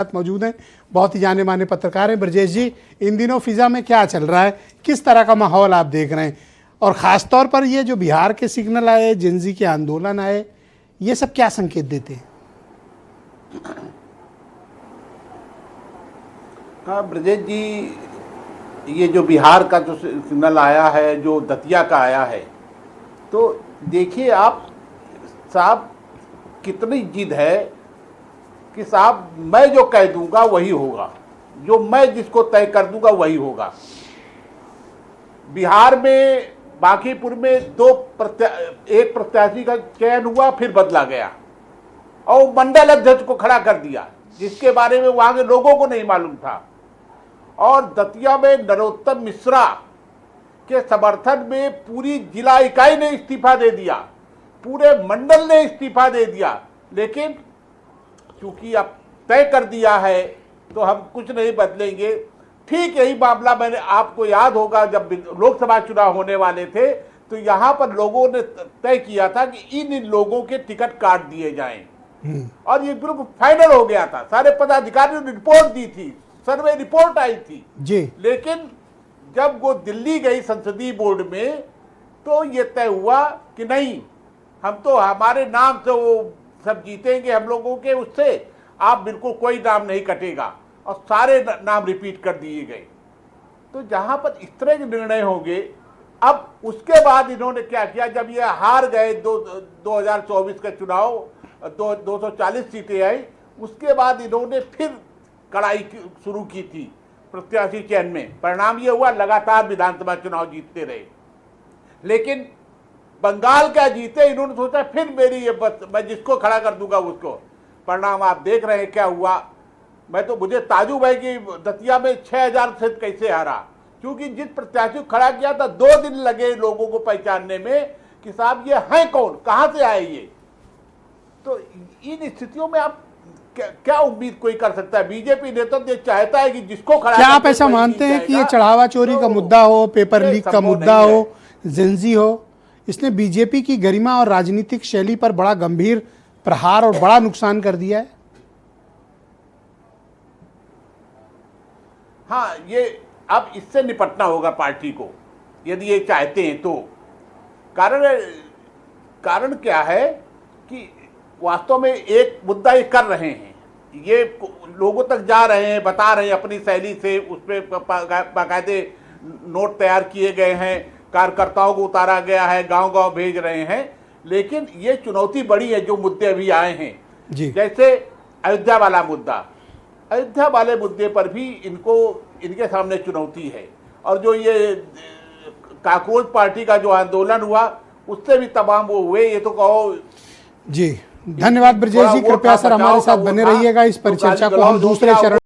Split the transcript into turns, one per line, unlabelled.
साथ मौजूद हैं, बहुत ही जाने माने पत्रकार हैं। ब्रजेश जी, इन दिनों फिजा में क्या चल रहा है, किस तरह का माहौल आप देख रहे हैं, और ख़ास तौर पर ये जो बिहार के सिग्नल आए, जिंजी के आंदोलन आए, ये सब क्या संकेत देते हैं?
हाँ ब्रजेश जी, ये जो बिहार का जो सिग्नल आया है, जो दतिया का आया है, तो देखिए आप साहब कितनी जिद है कि साहब मैं जो कह दूंगा वही होगा, जो मैं जिसको तय कर दूंगा वही होगा। बिहार में बांकीपुर में एक प्रत्याशी का चयन हुआ, फिर बदला गया और मंडल अध्यक्ष को खड़ा कर दिया, जिसके बारे में वहां के लोगों को नहीं मालूम था। और दतिया में नरोत्तम मिश्रा के समर्थन में पूरी जिला इकाई ने इस्तीफा दे दिया, पूरे मंडल ने इस्तीफा दे दिया। लेकिन चूंकि अब तय कर दिया है तो हम कुछ नहीं बदलेंगे। ठीक यही मामला मैंने, आपको याद होगा, जब लोकसभा चुनाव होने वाले थे तो यहाँ पर लोगों ने तय किया था कि इन लोगों के टिकट काट दिए जाएं, और ये बिल्कुल फाइनल हो गया था। सारे पदाधिकारियों ने रिपोर्ट दी थी, सर्वे रिपोर्ट आई थी
जी।
लेकिन जब वो दिल्ली गई संसदीय बोर्ड में तो ये तय हुआ कि नहीं, हम तो हमारे नाम से वो सब जीतेंगे, हम लोगों के उससे आप बिल्कुल कोई नाम नहीं कटेगा, और सारे नाम रिपीट कर दिए गए। तो जहां पर इस तरह के निर्णय होंगे, अब उसके बाद इन्होंने क्या किया, जब ये हार गए 2024 का चुनाव, 240 सीटें आई, उसके बाद इन्होंने फिर कड़ाई शुरू की थी प्रत्याशी चयन में। परिणाम ये हुआ, लगातार विधानसभा चुनाव जीतते रहे, लेकिन बंगाल का जीते, इन्होंने सोचा फिर मेरी ये मैं जिसको खड़ा कर दूंगा उसको। परिणाम आप देख रहे हैं क्या हुआ। मैं तो, मुझे ताजुब है कि दतिया में 6000 सीट कैसे हारा, क्योंकि जिस प्रत्याशी को खड़ा किया था 2 दिन लगे लोगों को पहचानने में कि साहब ये हैं कौन, कहां से आए ये। तो इन स्थितियों में आप क्या उम्मीद कोई कर सकता है? बीजेपी नेतृत्व चाहता है कि जिसको खड़ा,
क्या आप ऐसा मानते हैं कि ये चढ़ावा चोरी का मुद्दा हो, पेपर लीक का मुद्दा हो, जिंजी हो, इसने बीजेपी की गरिमा और राजनीतिक शैली पर बड़ा गंभीर प्रहार और बड़ा नुकसान कर दिया है?
हाँ, ये अब इससे निपटना होगा पार्टी को, यदि ये चाहते हैं तो। कारण क्या है कि वास्तव में एक मुद्दा ये कर रहे हैं, ये लोगों तक जा रहे हैं, बता रहे हैं अपनी शैली से, उसमें बाकायदे नोट तैयार किए गए हैं, कार्यकर्ताओं को उतारा गया है, गांव-गांव भेज रहे हैं। लेकिन ये चुनौती बड़ी है जो मुद्दे अभी आए हैं
जी।
जैसे अयोध्या वाला मुद्दा, अयोध्या वाले मुद्दे पर भी इनके सामने चुनौती है। और जो ये कांग्रेस पार्टी का जो आंदोलन हुआ, उससे भी तमाम वो हुए, ये तो कहो
जी। धन्यवाद ब्रजेश जी, कृपया सर हमारे साथ बने रहिएगा। इस परिचर्चा को हम दूसरे चरण